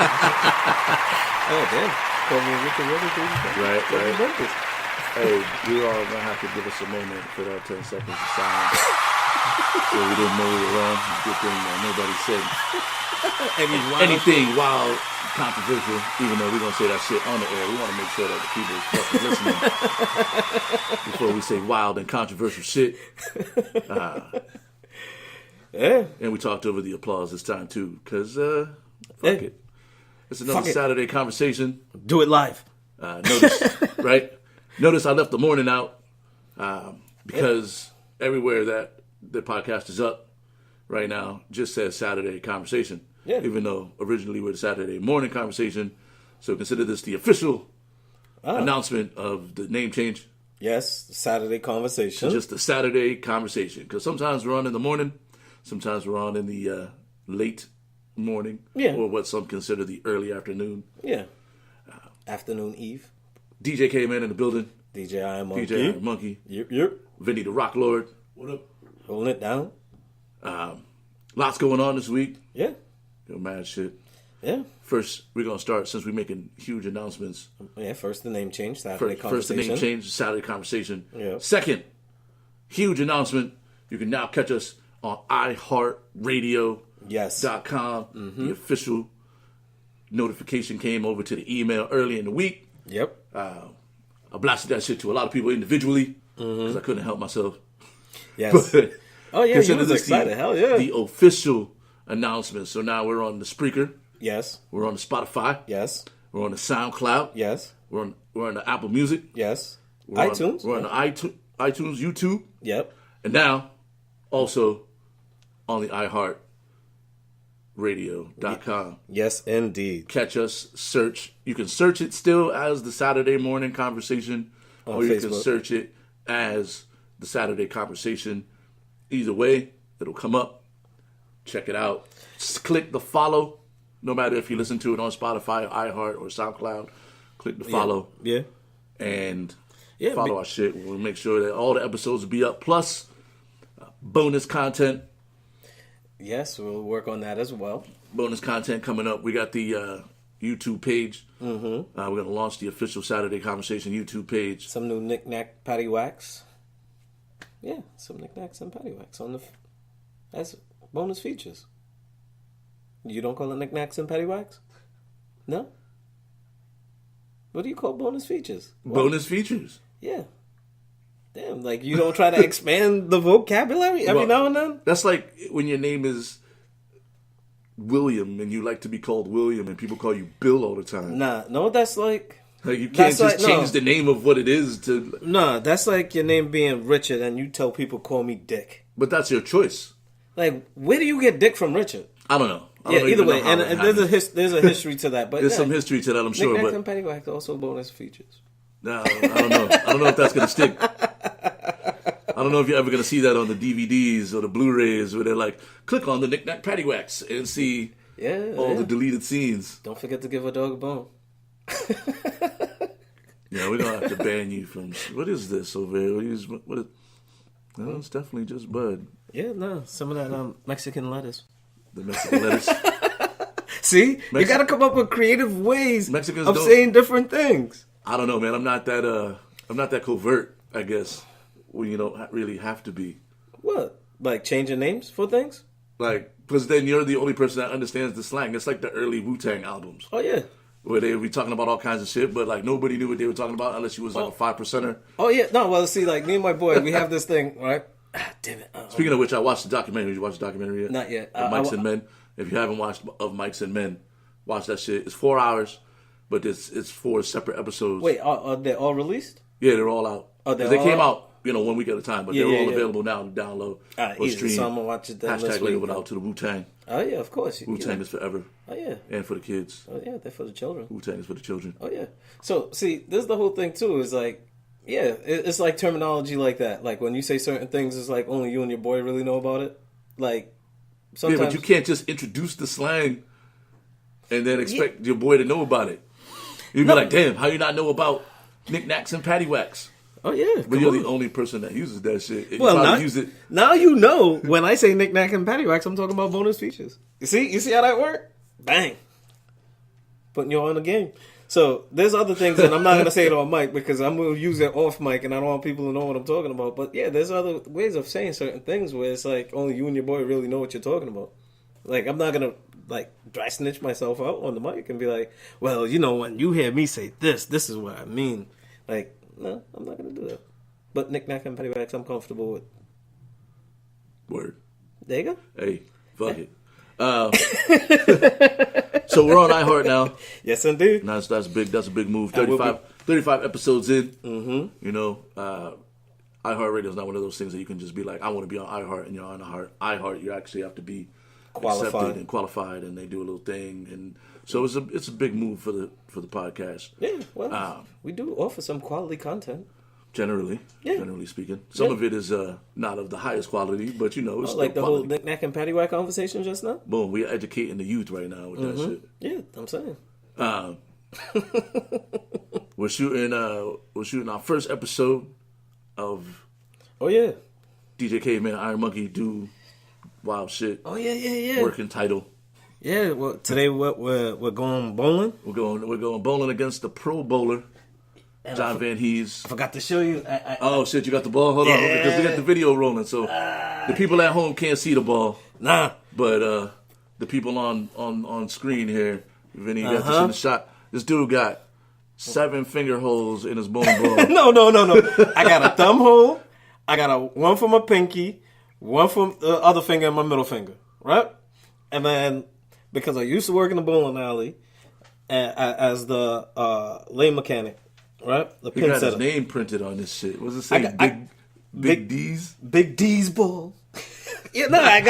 Oh, damn. Call me with the weather, baby. Right. Hey, we all gonna have to give us a moment for that 10 seconds of silence. Where we didn't know we were on. Good thing that nobody said anything wild, controversial, even though we're gonna say that shit on the air. We want to make sure that the people is fucking listening before we say wild and controversial shit. Yeah. And we talked over the applause this time too, because fuck it. It's another Saturday conversation. Do it live. Notice I left the morning out because everywhere that the podcast is up right now just says Saturday conversation. Yeah. Even though originally we're the Saturday morning conversation. So consider this the official announcement of the name change. Yes, Saturday conversation. Just the Saturday conversation. Because sometimes we're on in the morning. Sometimes we're on in the late morning. Yeah. Or what some consider the early afternoon. Yeah. Afternoon Eve. DJ Caveman in the building. DJ I Am Monkey. DJ I Am Monkey. Yep. Vinny the Rock Lord. What up? Holding it down. Lots going on this week. Yeah. Mad shit. Yeah. First, we're going to start, since we're making huge announcements. Yeah, first the name change, Saturday conversation. First the name change, Saturday conversation. Yeah. Second, huge announcement. You can now catch us on iHeartRadio.com. Yes. The official notification came over to the email early in the week. Yep. I blasted that shit to a lot of people individually because I couldn't help myself. Yes. But Oh, yeah, you was excited. Hell yeah. The official announcement. So now we're on the Spreaker. Yes. We're on the Spotify. Yes. We're on the SoundCloud. Yes. We're on the Apple Music. Yes. We're iTunes. We're on the iTunes, YouTube. Yep. And now, also on the iHeartRadio.com. Yes, indeed. Catch us, search. You can search it still as the Saturday Morning Conversation. Or you can search it as the Saturday Conversation. Either way, it'll come up. Check it out. Just click the follow. No matter if you listen to it on Spotify, iHeart, or SoundCloud. Click the follow. Yeah. And follow our shit. We'll make sure that all the episodes will be up. Plus, bonus content. Yes, we'll work on that as well. Bonus content coming up. We got the YouTube page. We're going to launch the official Saturday Conversation YouTube page. Some new knick-knack paddywhacks. Yeah, some knickknacks and paddywhacks on that's bonus features. You don't call it knickknacks and paddywhacks? No? What do you call bonus features? Bonus features. Yeah. Damn, like you don't try to expand the vocabulary every now and then? That's like when your name is William and you like to be called William and people call you Bill all the time. No, that's like... Like you can't just change the name of what it is to... No, that's like your name being Richard and you tell people call me Dick. But that's your choice. Like, where do you get Dick from Richard? I don't know. Either way, and there's a history to that. But there's some history to that, I'm sure. Knick-knack and paddywhack are also bonus features. No, I don't know. I don't know if that's going to stick. I don't know if you're ever going to see that on the DVDs or the Blu-rays where they're like, click on the knick-knack paddywhacks and see all the deleted scenes. Don't forget to give a dog a bone. Yeah, we're going to have to ban you from... What is this over here? No, it's definitely just Bud. Yeah, no. Some of that Mexican lettuce. The Mexican lettuce. See? You got to come up with creative ways of saying different things. I don't know, man. I'm not that covert, I guess. Well, you don't really have to be. What? Like changing names for things? Like, because then you're the only person that understands the slang. It's like the early Wu-Tang albums. Oh, yeah. Where they would be talking about all kinds of shit, but like nobody knew what they were talking about unless you was like a 5%er. Oh, yeah. No, well, see, like me and my boy, we have this thing, right? Damn it. Speaking of which, I watched the documentary. Did you watch the documentary yet? Not yet. Of Mics and Men. If you haven't watched Of Mics and Men, watch that shit. It's 4 hours, but it's 4 separate episodes. Wait, are they all released? Yeah, they're all out. Oh, they came out, 1 week at a time, but they're all available now to download or easy. stream. So I'm gonna watch it then Hashtag labeled out to the Wu-Tang. Oh, yeah, of course. Wu-Tang is forever. Oh, yeah. And for the kids. Oh, yeah, they're for the children. Wu-Tang is for the children. Oh, yeah. So, see, this is the whole thing, too, is like, yeah, it's like terminology like that. Like, when you say certain things, it's like only you and your boy really know about it. Like, sometimes... Yeah, but you can't just introduce the slang and then expect your boy to know about it. You'd be like, damn, how you not know about knickknacks and paddywhacks? Oh, yeah. But you're the only person that uses that shit. Now you know when I say knick-knack and paddywhacks, I'm talking about bonus features. You see how that worked? Bang. putting you on the game. So there's other things, and I'm not gonna say it on mic because I'm gonna use it off mic, and I don't want people to know what I'm talking about. But yeah, there's other ways of saying certain things where it's like only you and your boy really know what you're talking about. Like I'm not gonna like dry snitch myself out on the mic and be like, well, you know, when you hear me say this is what I mean. Like, no, I'm not gonna do that. But knick-knack and paddywhacks, I'm comfortable with. Word. There you go. Hey, fuck it. So we're on iHeart now. Yes, indeed. That's big. That's a big move. 35 episodes in. Mm-hmm. You know, iHeartRadio is not one of those things that you can just be like, I want to be on iHeart, and you're on iHeart. You actually have to be accepted and qualified, and they do a little thing, and so it's a big move for the podcast. Yeah, well, we do offer some quality content. Generally speaking. Some of it is not of the highest quality, but you know, it's like the quality. whole knick-knack and paddywhack conversation just now? Boom, we're educating the youth right now with that shit. Yeah, I'm saying. We're shooting our first episode of DJ Caveman, Iron Monkey do wild shit. Oh yeah. Working title. Yeah, well today we're going bowling. We're going bowling against the pro bowler. And John Van Hees. I forgot to show you. Oh shit! You got the ball. Hold on, because we got the video rolling, so the people at home can't see the ball. Nah, but the people on screen here, Vinny got this in the shot. This dude got 7 finger holes in his bowling ball. No. I got a thumb hole. I got one for my pinky, one for the other finger, and my middle finger. Right, and then because I used to work in the bowling alley as the lane mechanic. Right, the he got his name printed on this shit. What's it say? Big D's. Big D's ball. Yeah, no, I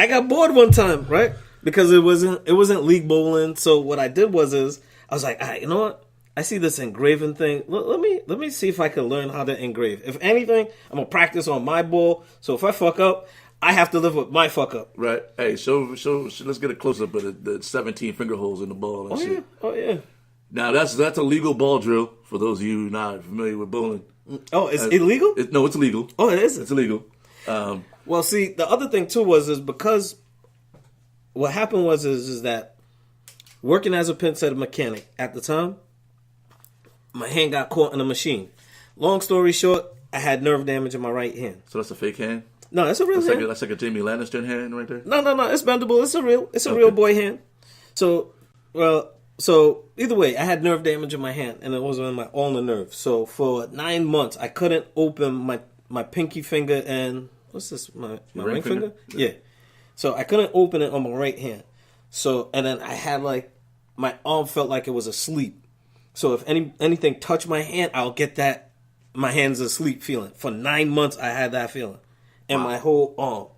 got bored one time, right? Because it wasn't league bowling. So what I did was I was like, all right, you know what? I see this engraving thing. Let me see if I can learn how to engrave. If anything, I'm gonna practice on my ball. So if I fuck up, I have to live with my fuck up. Right. Hey, so let's get a close up of the 17 finger holes in the ball and shit. Oh yeah. Now that's a legal ball drill for those of you not familiar with bowling. Oh, it's illegal? No, it's illegal. Oh, it is. It's illegal. Well, see, the other thing too was because what happened was that working as a pin set mechanic at the time, my hand got caught in a machine. Long story short, I had nerve damage in my right hand. So that's a fake hand? No, it's a real hand. That's like a Jamie Lannister hand right there? No, it's bendable. It's a real boy hand. So either way, I had nerve damage in my hand, and it was on my ulnar nerve. So for 9 months, I couldn't open my pinky finger and what's this? My ring finger? Yeah. So I couldn't open it on my right hand. So and then I had my arm felt like it was asleep. So if anything touched my hand, I'll get that my hand's asleep feeling. For 9 months, I had that feeling, and my whole arm.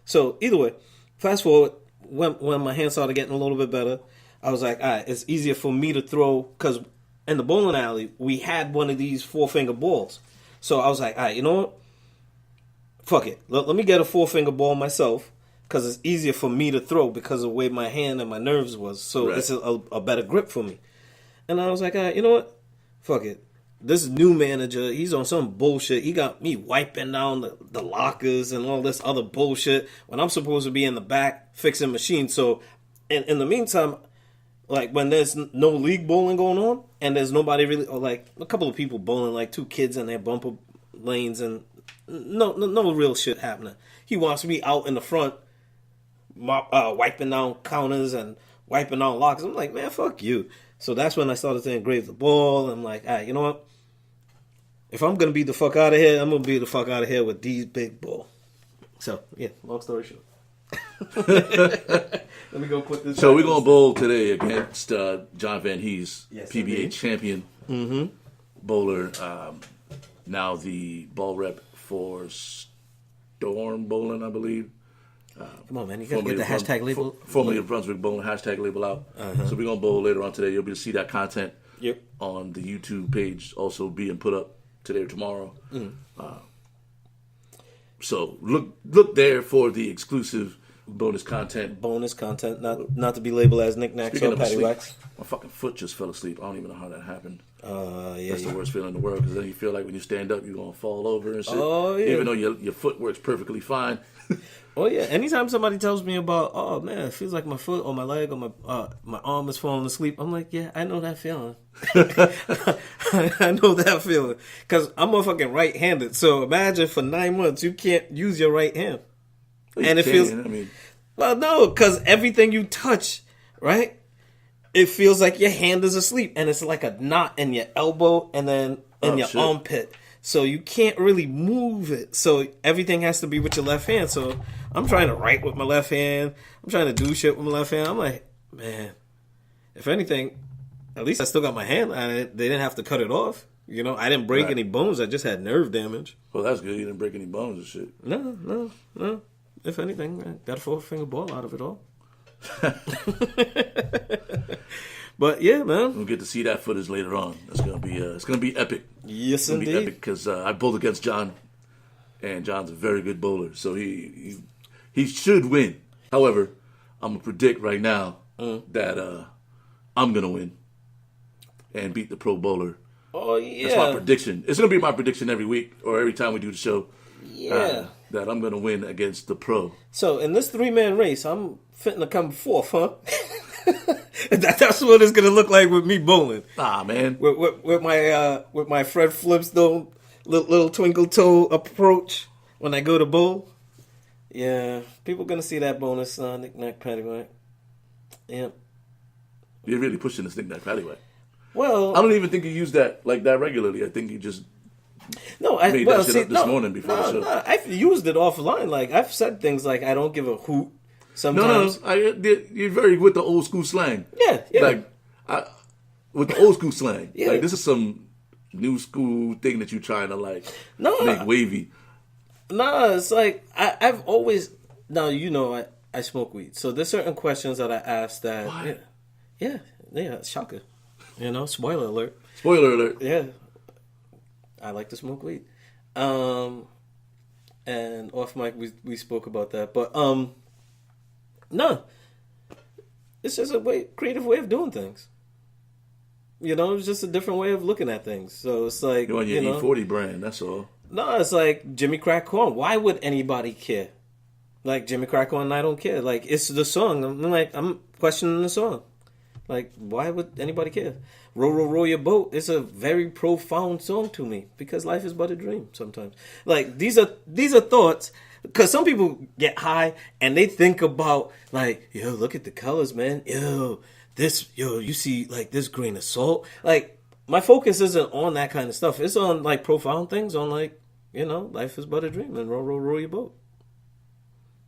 So either way, fast forward when my hand started getting a little bit better. I was like, all right, it's easier for me to throw, because in the bowling alley, we had one of these 4-finger balls. So I was like, all right, you know what? Fuck it. Let me get a 4-finger ball myself, because it's easier for me to throw because of the way my hand and my nerves was. So it's a better grip for me. And I was like, all right, you know what? Fuck it. This new manager, he's on some bullshit. He got me wiping down the lockers and all this other bullshit when I'm supposed to be in the back fixing machines. So in the meantime, when there's no league bowling going on and there's nobody really, or a couple of people bowling, 2 kids in their bumper lanes and no real shit happening. He wants me out in the front wiping down counters and wiping down lockers. I'm like, man, fuck you. So that's when I started to engrave the ball. I'm like, all right, you know what? If I'm going to be the fuck out of here, I'm going to be the fuck out of here with these big ball. So, yeah, long story short. Let me go put this. So we're going to bowl today against John Van Hees, PBA indeed. champion bowler. Now the ball rep for Storm Bowling, I believe. Come on, man. You got to get the hashtag label. Formerly of Brunswick Bowling, hashtag label out. So we're going to bowl later on today. You'll be able to see that content on the YouTube page also being put up today or tomorrow. So look there for the exclusive bonus content. Bonus content, not to be labeled as knickknacks or paddywhacks. My fucking foot just fell asleep. I don't even know how that happened. Yeah, that's the worst feeling in the world, because then you feel like when you stand up, you're gonna fall over and shit. Oh yeah. Even though your foot works perfectly fine. Oh yeah. Anytime somebody tells me about, oh man, it feels like my foot or my leg or my arm is falling asleep, I'm like, yeah, I know that feeling. I know that feeling, because I'm motherfucking right-handed. So imagine for 9 months you can't use your right hand, and it feels. Well, no, because everything you touch, right? It feels like your hand is asleep, and it's like a knot in your elbow and then in your armpit. So you can't really move it. So everything has to be with your left hand. So I'm trying to write with my left hand. I'm trying to do shit with my left hand. I'm like, man, if anything, at least I still got my hand. They didn't have to cut it off. You know, I didn't break any bones. I just had nerve damage. Well, that's good. You didn't break any bones and shit. No. If anything, I got a 4-finger ball out of it all. But yeah, man, we'll get to see that footage later on. It's gonna be epic. Yes, indeed. Be epic, because I bowled against John, and John's a very good bowler, so he should win. However, I'm gonna predict right now that I'm gonna win and beat the pro bowler. Oh yeah, that's my prediction. It's gonna be my prediction every week or every time we do the show. Yeah, that I'm gonna win against the pro. So in this 3-man race, I'm fitting to come fourth, huh? That's what it's gonna look like with me bowling. Ah, man, with my Fred Flipstone little twinkle toe approach when I go to bowl. Yeah, people gonna see that bonus knick-knack paddywhack. Yep. You're really pushing this knick-knack paddywhack. Well, I don't even think you use that like that regularly. I think you just made that shit up this morning before the show. No, I've used it offline. Like I've said things like I don't give a hoot. Sometimes. No, you're very with the old school slang. Yeah. Like, with the old school slang. Yeah. Like, this is some new school thing that you're trying to, make wavy. Nah, it's like, I've always, now, you know, I smoke weed. So there's certain questions that I ask that, what? Yeah, shocker. You know, spoiler alert. Spoiler alert. Yeah. I like to smoke weed. And off mic, we spoke about that. But, no, it's just a creative way of doing things. You know, it's just a different way of looking at things. So it's like, you're on your E40 brand, that's all. No, it's like Jimmy Crack Corn. Why would anybody care? Like Jimmy Crack Corn, I don't care. Like, it's the song. I'm questioning the song. Like, why would anybody care? Row, row, row your boat. It's a very profound song to me because life is but a dream sometimes. Like, these are thoughts. Because some people get high and they think about, like, yo, look at the colors, man. Yo, you see, like, this grain of salt. Like, my focus isn't on that kind of stuff. It's on, like, profound things, on, like, you know, life is but a dream and row, row, row your boat.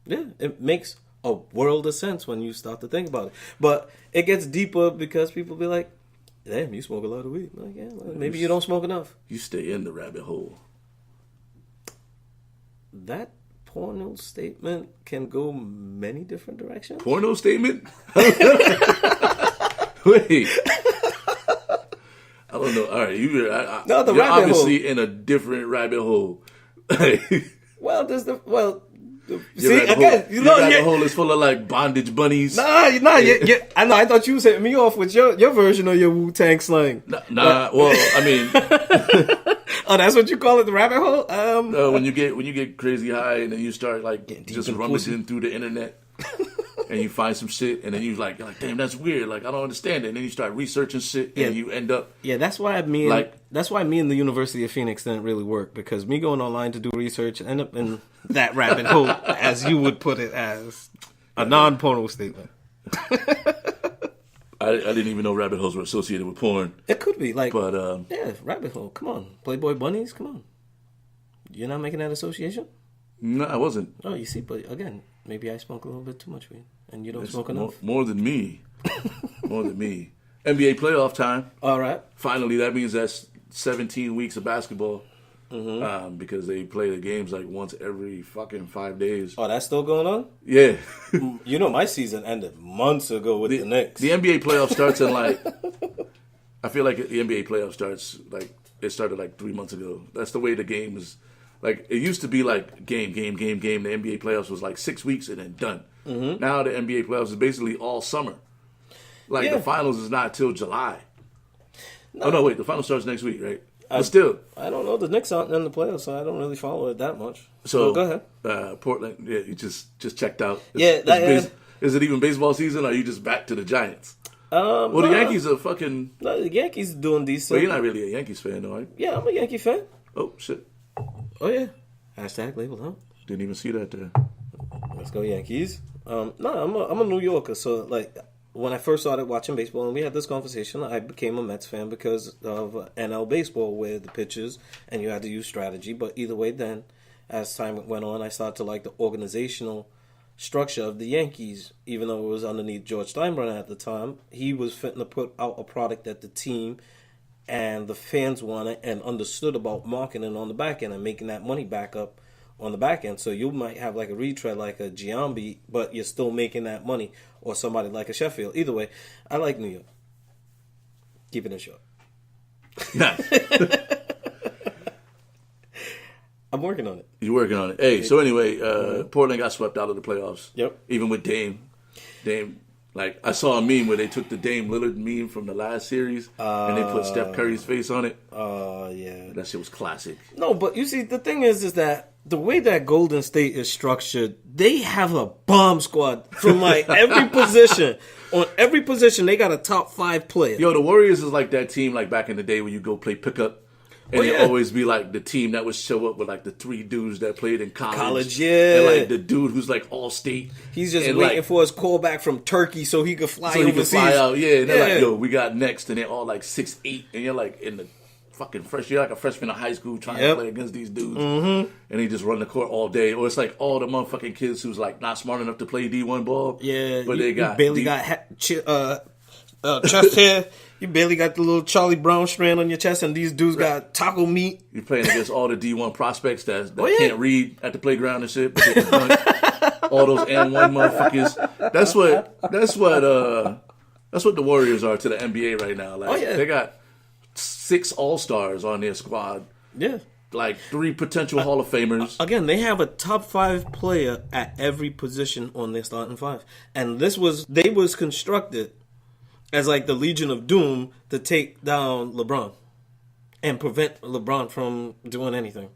Yeah, it makes a world of sense when you start to think about it. But it gets deeper because people be like, damn, you smoke a lot of weed. I'm like, yeah, well, maybe you don't smoke enough. You stay in the rabbit hole. That porno statement can go many different directions. Porno statement? Wait. I don't know. All right, you're obviously hole. In a different rabbit hole. See, again, you know, rabbit hole is full of like bondage bunnies. Nah. I know. I thought you was hitting me off with your version of your Wu-Tang slang. Nah. Well, I mean. Oh, that's what you call it, the rabbit hole. When you get crazy high and then you start like just rummaging through the internet, and you find some shit, and then you're like, damn, that's weird. Like, I don't understand it. And then you start researching shit, and you end up. Yeah, that's why me and the University of Phoenix didn't really work, because me going online to do research end up in that rabbit hole, as you would put it, as a non-porno statement. I didn't even know rabbit holes were associated with porn. It could be, like, but yeah, rabbit hole. Come on, Playboy bunnies. Come on, you're not making that association. No, I wasn't. Oh, you see, but again, maybe I smoke a little bit too much weed, and you don't smoke enough. More than me. More than me. NBA playoff time. All right. Finally, that means that's 17 weeks of basketball. Mm-hmm. Because they play the games like once every fucking 5 days. Oh, that's still going on? Yeah. You know, my season ended months ago with the Knicks. The NBA playoff starts in like... I feel like the NBA playoff starts like... It started like 3 months ago. That's the way the game is... Like, it used to be like game. The NBA playoffs was like 6 weeks and then done. Mm-hmm. Now the NBA playoffs is basically all summer. Like the finals is not till July. No. Oh no, wait, the final starts next week, right? But still, I don't know. The Knicks aren't in the playoffs, so I don't really follow it that much. So go ahead. Portland, you just checked out. Is it even baseball season, or are you just back to the Giants? The Yankees are fucking. No, the Yankees are doing decent. Well, you're not really a Yankees fan, though, right? Yeah, I'm a Yankee fan. Oh shit. Oh yeah. Hashtag label, huh? Didn't even see that there. Let's go Yankees. I'm a New Yorker, so like. When I first started watching baseball, and we had this conversation, I became a Mets fan because of NL baseball, where the pitchers and you had to use strategy. But either way, then as time went on, I started to like the organizational structure of the Yankees. Even though it was underneath George Steinbrenner at the time, he was fitting to put out a product that the team and the fans wanted and understood about marketing on the back end and making that money back up on the back end. So you might have like a retread like a Giambi, but you're still making that money, or somebody like a Sheffield. Either way, I like New York. Keeping it short. Nice. I'm working on it. You're working on it. Hey, so anyway, Portland got swept out of the playoffs. Yep. Even with Dame. Like, I saw a meme where they took the Dame Lillard meme from the last series and they put Steph Curry's face on it. Yeah. That shit was classic. No, but you see, the thing is that the way that Golden State is structured, they have a bomb squad from like every position. On every position, they got a top 5 player. Yo, the Warriors is like that team like back in the day when you go play pickup. And it always be like the team that would show up with like the 3 dudes that played in college. And like the dude who's like all state. He's just waiting for his call back from Turkey so he could fly overseas. He could fly out, And they're like, yo, we got next. And they're all like 6'8". And you're like in the fucking you're like a freshman in high school trying to play against these dudes. Mm-hmm. And they just run the court all day. Or it's like all the motherfucking kids who's like not smart enough to play D1 ball. Yeah. But they got... barely got chest hair. You barely got the little Charlie Brown strand on your chest, and these dudes got taco meat. You're playing against all the D1 prospects that can't read at the playground and shit. But they can dunk. All those N1 motherfuckers. That's what the Warriors are to the NBA right now. Like they got 6 All-Stars on their squad. Yeah. Like 3 potential Hall of Famers. Again, they have a top 5 player at every position on their starting 5. And they was constructed as like the Legion of Doom to take down LeBron and prevent LeBron from doing anything.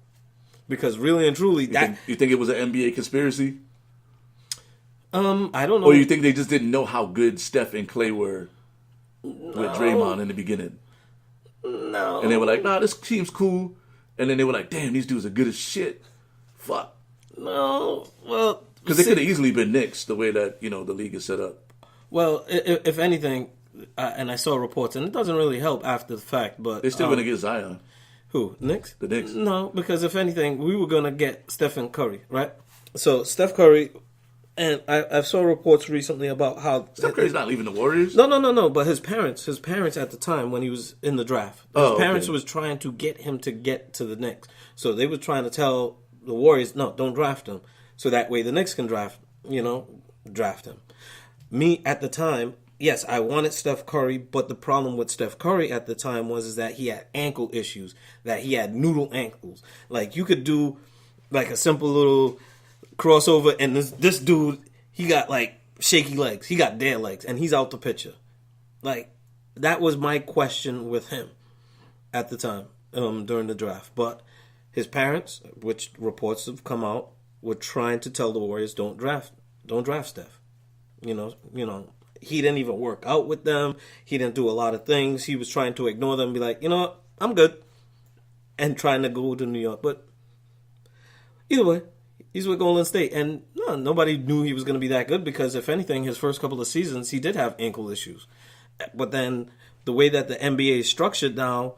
Because really and truly, you think it was an NBA conspiracy? I don't know. Or you think they just didn't know how good Steph and Clay were with Draymond in the beginning? No. And they were like, nah, this team's cool. And then they were like, damn, these dudes are good as shit. Fuck. No. Well, because they could have easily been Knicks the way that, the league is set up. Well, if anything, and I saw reports, and it doesn't really help after the fact, but... They're still going to get Zion. Who? Knicks? The Knicks. No, because if anything, we were going to get Stephen Curry, right? So, Steph Curry, and I saw reports recently about how... Steph Curry's not leaving the Warriors? No, but his parents at the time when he was in the draft, his parents was trying to get him to get to the Knicks. So, they were trying to tell the Warriors, no, don't draft him. So, that way the Knicks can draft him. Me, at the time... Yes, I wanted Steph Curry, but the problem with Steph Curry at the time was that he had ankle issues, that he had noodle ankles. Like, you could do, like, a simple little crossover, and this dude, he got, like, shaky legs. He got dead legs, and he's out the picture. Like, that was my question with him at the time during the draft. But his parents, which reports have come out, were trying to tell the Warriors, don't draft Steph. You know. He didn't even work out with them. He didn't do a lot of things. He was trying to ignore them and be like, you know what, I'm good. And trying to go to New York. But either way, he's with Golden State. And nobody knew he was going to be that good because, if anything, his first couple of seasons, he did have ankle issues. But then the way that the NBA is structured now,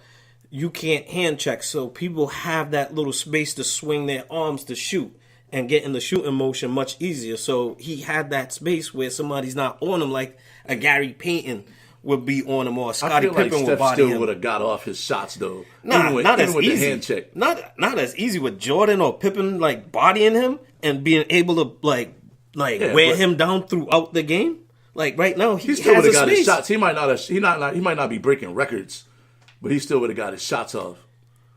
you can't hand check. So people have that little space to swing their arms to shoot and get in the shooting motion much easier. So he had that space where somebody's not on him, like a Gary Payton would be on him, or a Scottie Pippen would body him. Steph still would have got off his shots, though. Not as easy. The hand check. Not as easy with Jordan or Pippen, like, bodying him and being able to, wear him down throughout the game. Like, right now, he still would have got his shots. He might not be breaking records, but he still would have got his shots off.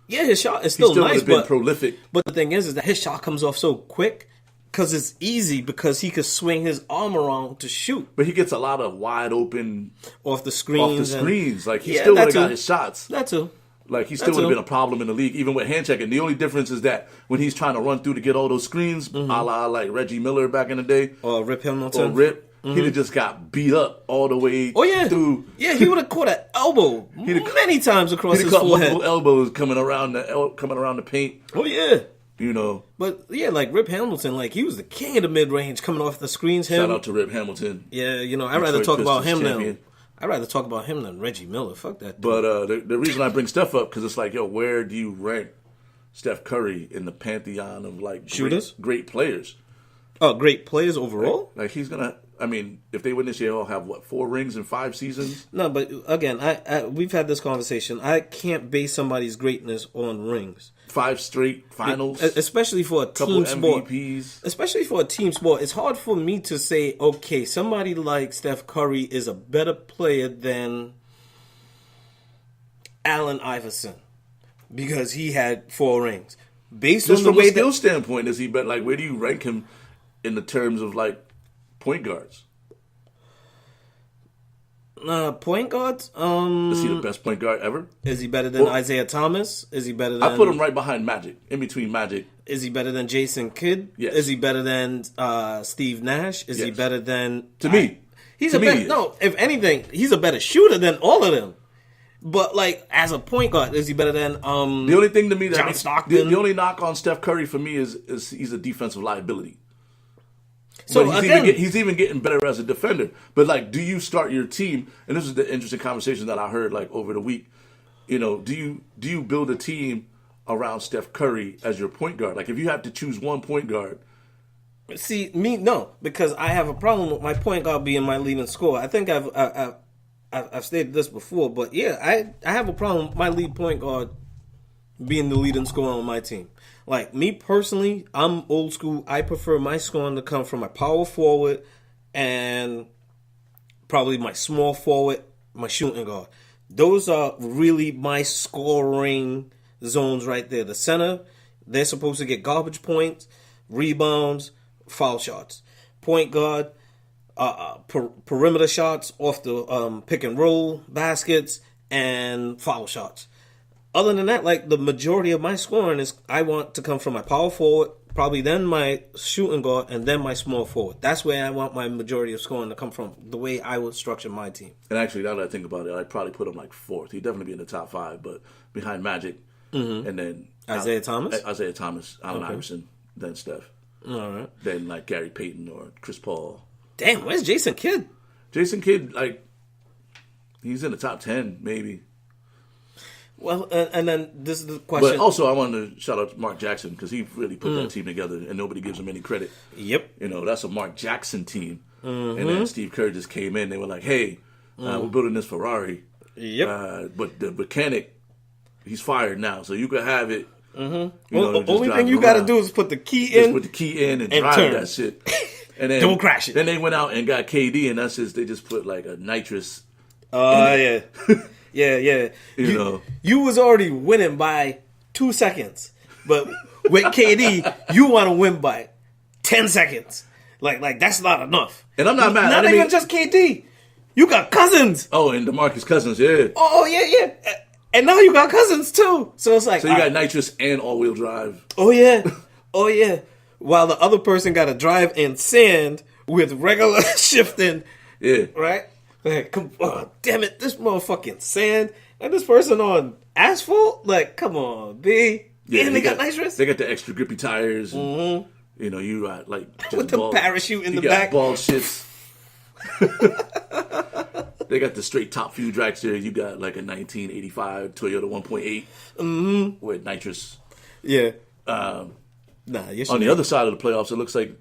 Yeah, his shot is still nice, been prolific. But the thing is that his shot comes off so quick Because it's easy because he could swing his arm around to shoot. But he gets a lot of wide open off the screens. Like he still would have got his shots. That too. Like he still would have been a problem in the league, even with hand checking. The only difference is that when he's trying to run through to get all those screens, a la like Reggie Miller back in the day, or Rip Hamilton, he'd have just got beat up all the way. Through. Yeah, he would have caught an elbow many times across his forehead. Multiple elbows coming around the paint. Oh yeah. You know. But yeah, like Rip Hamilton, like he was the king of the mid range coming off the screens. Shout out to Rip Hamilton. Yeah, I'd rather talk about him than Reggie Miller. Fuck that dude. But the reason I bring Steph up, because it's like, yo, where do you rank Steph Curry in the pantheon of like shooters? Great players. Oh, great players overall? Like he's going to, I mean, if they win this year, he'll have, 4 rings in 5 seasons? No, but again, we've had this conversation. I can't base somebody's greatness on rings. 5 straight finals. Especially for a team sport. MVPs. Especially for a team sport. It's hard for me to say, okay, somebody like Steph Curry is a better player than Allen Iverson because he had 4 rings. Just on the way skill standpoint, is he better? Like, where do you rank him in the terms of like point guards? Point guards? Is he the best point guard ever? Is he better than Isaiah Thomas? Is he better than... I put him right behind Magic, in between Magic. Is he better than Jason Kidd? Yes. Is he better than Steve Nash? Is he better than... To me. He's a better... No, if anything, he's a better shooter than all of them. But, like, as a point guard, is he better than... the only thing to me that... John Stockton? The only knock on Steph Curry for me is he's a defensive liability. So but he's even getting better as a defender. But like, do you start your team? And this is the interesting conversation that I heard like over the week. Do you build a team around Steph Curry as your point guard? Like, if you have to choose one point guard. See, me no, because I have a problem with my point guard being my leading scorer. I think I've stated this before, but yeah, I have a problem with my lead point guard being the leading scorer on my team. Like, me personally, I'm old school. I prefer my scoring to come from my power forward and probably my small forward, my shooting guard. Those are really my scoring zones right there. The center, they're supposed to get garbage points, rebounds, foul shots. Point guard, perimeter shots off the pick and roll, baskets, and foul shots. Other than that, like, the majority of my scoring is I want to come from my power forward, probably then my shooting guard, and then my small forward. That's where I want my majority of scoring to come from, the way I would structure my team. And actually, now that I think about it, I'd probably put him like 4th. He'd definitely be in the top 5, but behind Magic, and then Isaiah Thomas, Allen Iverson, then Steph. All right. Then like Gary Payton or Chris Paul. Damn, where's Jason Kidd? Jason Kidd, like, he's in the top 10, maybe. Well, and then this is the question. But also, I wanted to shout out to Mark Jackson because he really put that team together, and nobody gives him any credit. Yep. That's a Mark Jackson team. And then Steve Kerr just came in. They were like, hey, we're building this Ferrari. Yep. But the mechanic, he's fired now, so you can have it. Only thing you got to do is put the key in. Just put the key in and drive turn. that shit. And then, don't crash it. Then they went out and got KD, and that's just, they just put like a nitrous. Yeah. Yeah. You was already winning by 2 seconds, but with KD, you want to win by 10 seconds. Like that's not enough. And I'm not mad. Not even just KD. You got Cousins. Oh, and DeMarcus Cousins, yeah. Oh yeah. And now you got Cousins too. So it's like, so you got nitrous and all-wheel drive. Oh yeah. While the other person got to drive in sand with regular shifting. Yeah. Right. Like, damn it, this motherfucking sand, and this person on asphalt? Like, come on, B. Yeah, and they got nitrous? They got the extra grippy tires. And, you got, like, just with the parachute in the back. Ball shits. They got the straight top view dragster. You got, like, a 1985 Toyota 1.8 with nitrous. Yeah. On the other side of the playoffs, it looks like,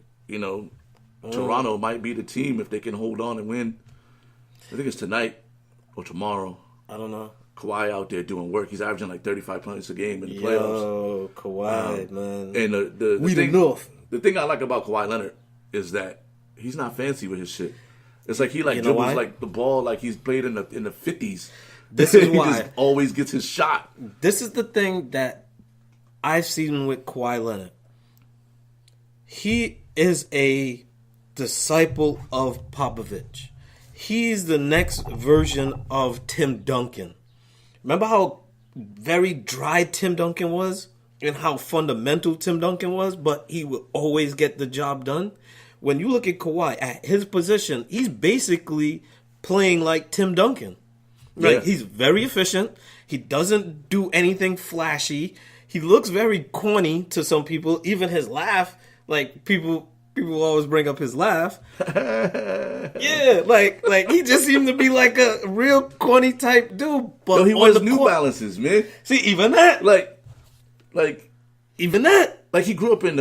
Toronto might be the team if they can hold on and win. I think it's tonight or tomorrow. I don't know. Kawhi out there doing work. He's averaging like 35 points a game in the playoffs. Yo, Kawhi, man. And the thing I like about Kawhi Leonard is that he's not fancy with his shit. It's like he dribbles like the ball like he's played in the 50s. This is he why. Just always gets his shot. This is the thing that I've seen with Kawhi Leonard. He is a disciple of Popovich. He's the next version of Tim Duncan. Remember how very dry Tim Duncan was? And how fundamental Tim Duncan was? But he would always get the job done. When you look at Kawhi, at his position, he's basically playing like Tim Duncan. Right? Yeah. He's very efficient. He doesn't do anything flashy. He looks very corny to some people. Even his laugh, like people always bring up his laugh. Yeah, like he just seemed to be like a real corny type dude. But he wears New Balances, man. See, even that, like even that, like he grew up in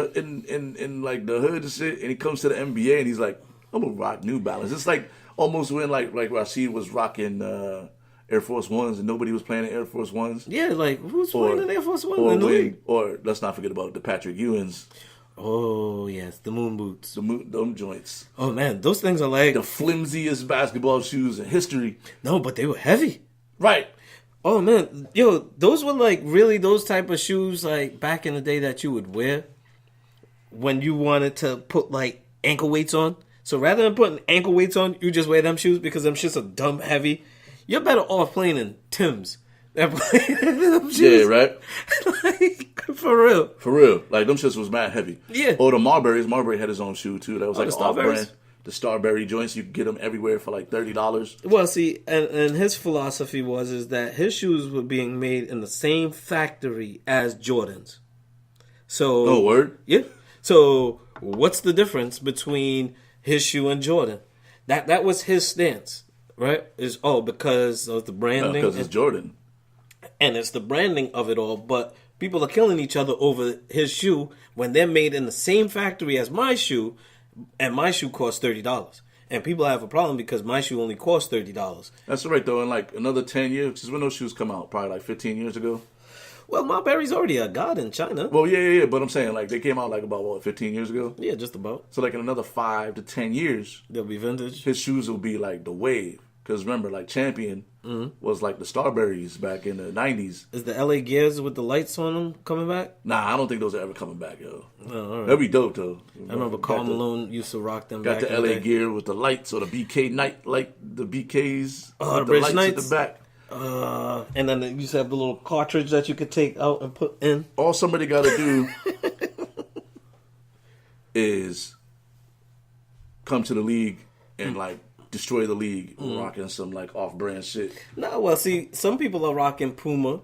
like the hood and shit, and he comes to the NBA and he's like, I'm gonna rock New Balance. It's like almost when like Rashid was rocking Air Force Ones and nobody was playing in Air Force Ones. Yeah, like who's playing in Air Force Ones? Or let's not forget about the Patrick Ewings. Oh yes, the moon boots, them joints. Oh man, those things are like the flimsiest basketball shoes in history. No, but they were heavy, right? Oh man, yo, those were like really those type of shoes like back in the day that you would wear when you wanted to put like ankle weights on. So rather than putting ankle weights on, you just wear them shoes because them shits are dumb heavy. You're better off playing in Timbs. Yeah, right? Like, for real. Like, them shits was mad heavy. Yeah. Or the Marbury's. Marbury had his own shoe, too. That was like off-brand. The Starberry joints, you could get them everywhere for like $30. Well, see, and his philosophy is that his shoes were being made in the same factory as Jordan's. So, oh, word? Yeah. So, what's the difference between his shoe and Jordan? That was his stance, right? Is because of the branding. Because it's Jordan. And it's the branding of it all, but people are killing each other over his shoe when they're made in the same factory as my shoe, and my shoe costs $30. And people have a problem because my shoe only costs $30. That's right, though. In like another 10 years, because when those shoes come out, probably like 15 years ago. Well, Marbury's already a god in China. Well, yeah. But I'm saying, like, they came out like about, 15 years ago? Yeah, just about. So, like, in another 5 to 10 years, they'll be vintage. His shoes will be like the wave. Because remember, like, Champion was like the Starberries back in the 90s. Is the LA Gears with the lights on them coming back? Nah, I don't think those are ever coming back, yo. Oh, all right. That'd be dope, though. I remember Karl Malone used to rock them back in the day. Got the LA Gear with the lights or the BK night, like the BKs. Oh, the lights at the back. And then you used to have the little cartridge that you could take out and put in. All somebody got to do is come to the league and, like, destroy the league rocking some like off-brand shit. No, well, see, some people are rocking Puma.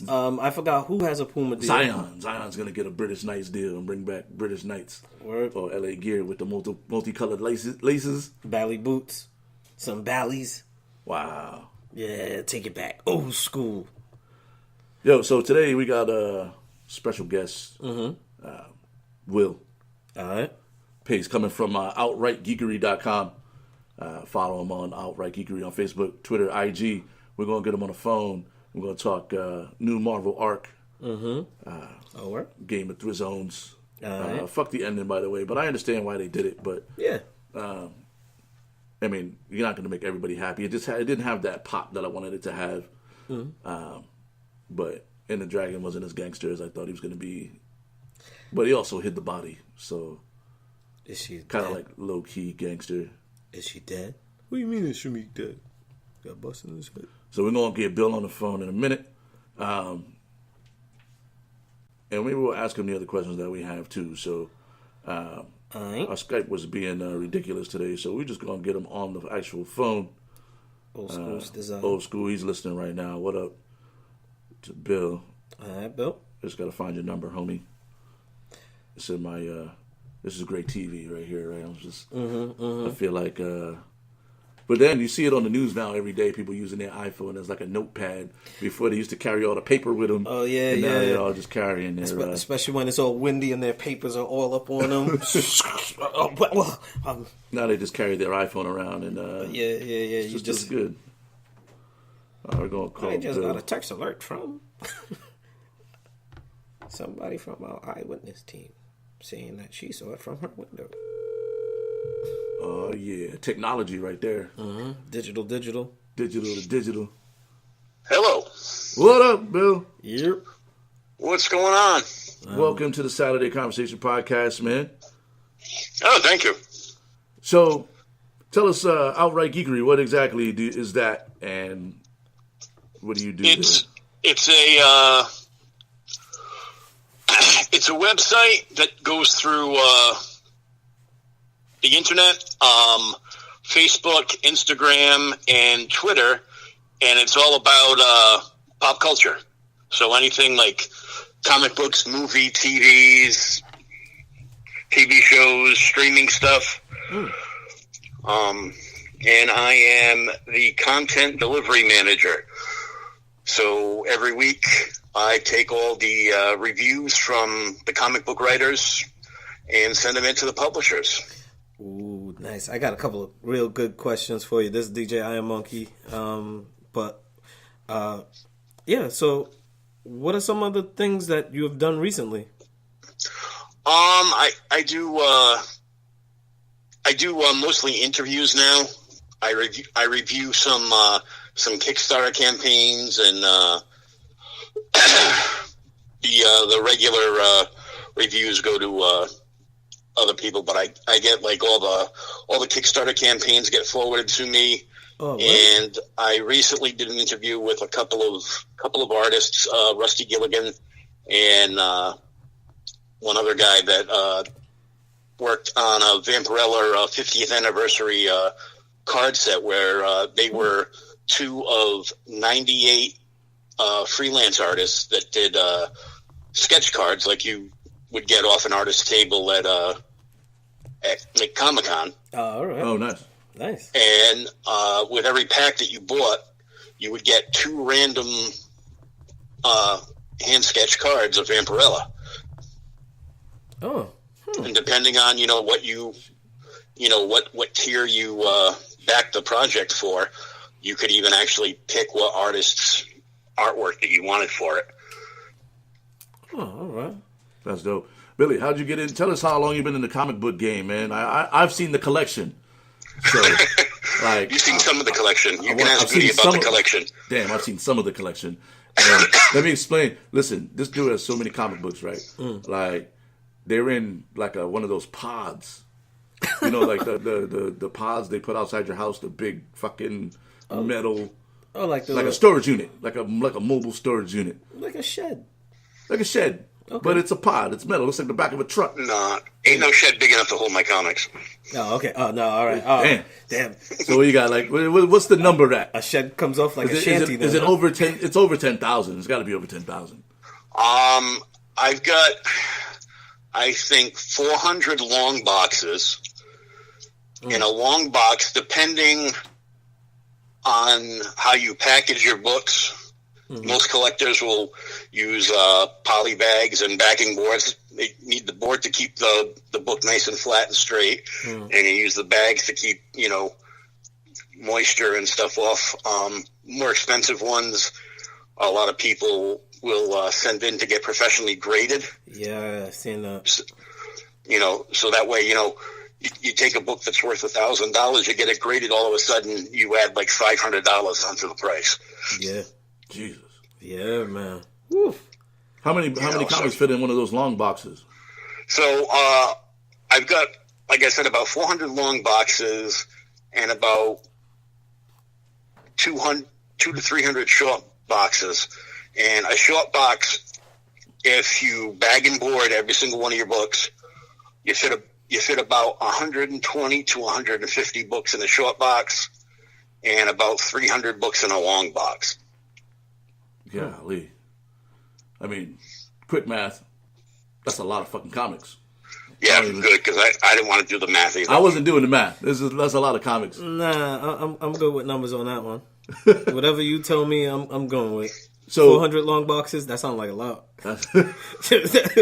I forgot who has a Puma deal. Zion's gonna get a British Knights deal and bring back British Knights or LA Gear with the multicolored laces, Bally boots, some Bally's. Wow. Yeah, take it back, old school. Yo, so today we got a special guest, Will. All right. He's coming from OutrightGeekery.com. Follow him on Outright Geekery on Facebook, Twitter, IG. We're going to get him on the phone. We're going to talk new Marvel arc. Game of Thrones. Fuck the ending, by the way. But I understand why they did it. But yeah. I mean, you're not going to make everybody happy. It didn't have that pop that I wanted it to have. But and the dragon wasn't as gangster as I thought he was going to be. But he also hid the body. So is she kind of like low-key gangster. Is she dead? What do you mean is she dead? Got busted in his head. So we're going to get Bill on the phone in a minute. And maybe we'll ask him the other questions that we have, too. So our Skype was being ridiculous today, so we're just going to get him on the actual phone. Old school design. Old school. He's listening right now. What up to Bill? All right, Bill. Just got to find your number, homie. It's in my... This is great TV right here, right? I'm just, I feel like, but then you see it on the news now every day. People using their iPhone as like a notepad. Before they used to carry all the paper with them. Oh yeah, and yeah. Now they're all just carrying their. Especially when it's all windy and their papers are all up on them. Now they just carry their iPhone around and. Yeah. It's just good. We're gonna call. I just got a text alert from somebody from our eyewitness team. Saying that she saw it from her window. Oh, yeah. Technology right there. Digital. Digital to digital. Hello. What up, Bill? Yep. What's going on? Welcome to the Saturday Conversation Podcast, man. Oh, thank you. So, tell us, Outright Geekery, what exactly is that, and what do you do It's a it's a website that goes through the internet, Facebook, Instagram, and Twitter, and it's all about pop culture. So anything like comic books, movie, TV shows, streaming stuff. And I am the content delivery manager. So every week I take all the reviews from the comic book writers and send them into the publishers. Ooh, nice. I got a couple of real good questions for you. This is DJ I Am Monkey. Yeah, so what are some of the things that you have done recently? I do mostly interviews now. I review some Kickstarter campaigns and the regular reviews go to other people, but I get like all the Kickstarter campaigns get forwarded to me. Oh, wow. And I recently did an interview with a couple of artists, Rusty Gilligan and one other guy that worked on a Vampirella 50th anniversary card set where they were two of 98 freelance artists that did sketch cards like you would get off an artist's table at like Comic-Con. Oh, all right. Oh, nice. Nice. And with every pack that you bought, you would get 2 random hand sketch cards of Vampirella. Oh. And depending on what tier you backed the project for, you could even actually pick what artist's artwork that you wanted for it. Oh, all right. That's dope. Billy, how'd you get in? Tell us how long you've been in the comic book game, man. I've seen the collection. So, like, you've seen some of the collection. You can ask Goody about the collection. Damn, I've seen some of the collection. And let me explain. Listen, this dude has so many comic books, right? Like, they're in like one of those pods. You know, like the pods they put outside your house, the big fucking metal. Oh, like a storage unit, like a mobile storage unit, like a shed. Like a shed. Okay. But it's a pod. It's metal. It's like the back of a truck. Nah, ain't no shed big enough to hold my comics. Oh, okay. Oh, no, all right. Oh, damn. So what you got? Like, what's the number at? A shed comes off like a shanty. Is it over 10? It's over 10,000. It's got to be over 10,000. I've got, I think, 400 long boxes. In a long box, depending on how you package your books. Most collectors will use poly bags and backing boards. They need the board to keep the book nice and flat and straight, and you use the bags to keep moisture and stuff off. More expensive ones, a lot of people will send in to get professionally graded. Yeah, I've seen that. So that way, you take a book that's worth $1,000, you get it graded. All of a sudden, you add like $500 onto the price. Yeah. Jesus. Yeah, man. Woo. How many comics fit in one of those long boxes? So I've got, like I said, about 400 long boxes and about 200 to 300 short boxes. And a short box, if you bag and board every single one of your books, you fit about 120 to 150 books in a short box and about 300 books in a long box. Golly. I mean, quick math. That's a lot of fucking comics. Yeah, good, because I didn't want to do the math either. I wasn't doing the math. That's a lot of comics. Nah, I'm good with numbers on that one. Whatever you tell me, I'm going with. So 400 long boxes, that sounds like a lot.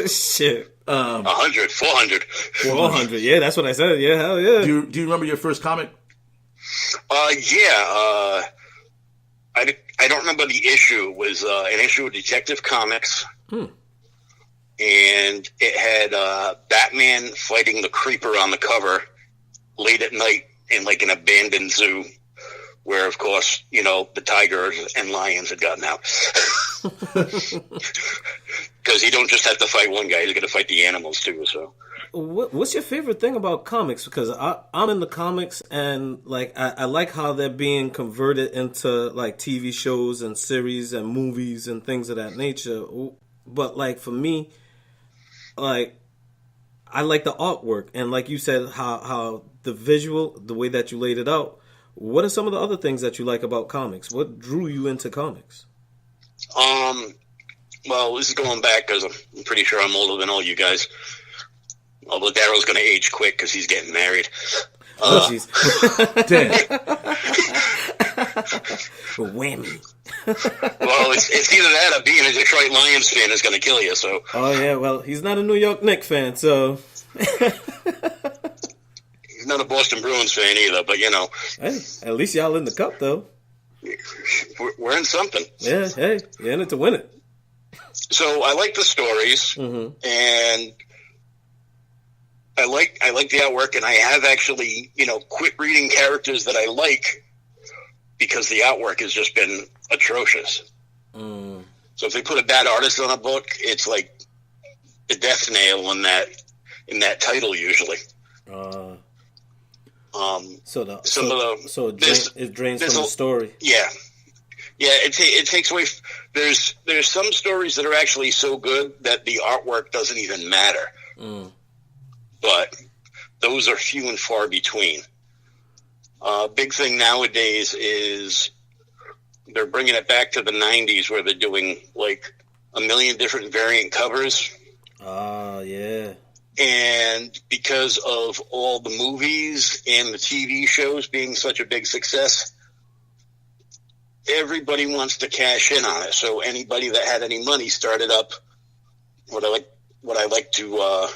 Shit. 100, 400. 400, yeah, that's what I said. Yeah, hell yeah. Do you remember your first comic? Yeah. I don't remember the issue. It was an issue of Detective Comics. And it had Batman fighting the Creeper on the cover late at night in like an abandoned zoo where, of course, the tigers and lions had gotten out. Because you don't just have to fight one guy. He's going to fight the animals, too. So what's your favorite thing about comics? Because I'm in the comics, and like I like how they're being converted into like TV shows and series and movies and things of that nature. But like for me, like I like the artwork, and like you said, how the visual, the way that you laid it out. What are some of the other things that you like about comics? What drew you into comics? Well, this is going back because I'm pretty sure I'm older than all you guys. Although Daryl's going to age quick because he's getting married. Oh, jeez. Damn. Whammy. Well, it's either that or being a Detroit Lions fan is going to kill you. So. Oh yeah, well, he's not a New York Knicks fan, so. He's not a Boston Bruins fan either, but you know. Hey, at least y'all in the cup though. We're in something. Yeah, hey, you're in it to win it. So I like the stories, and I like the artwork, and I have actually, quit reading characters that I like because the artwork has just been atrocious. So if they put a bad artist on a book, it's like the death nail in that title usually. It drains from the story. Yeah. Yeah, it takes away. There's some stories that are actually so good that the artwork doesn't even matter. But those are few and far between. Big thing nowadays is they're bringing it back to the 90s where they're doing like a million different variant covers. Yeah. And because of all the movies and the TV shows being such a big success, everybody wants to cash in on it. So anybody that had any money started up what I like to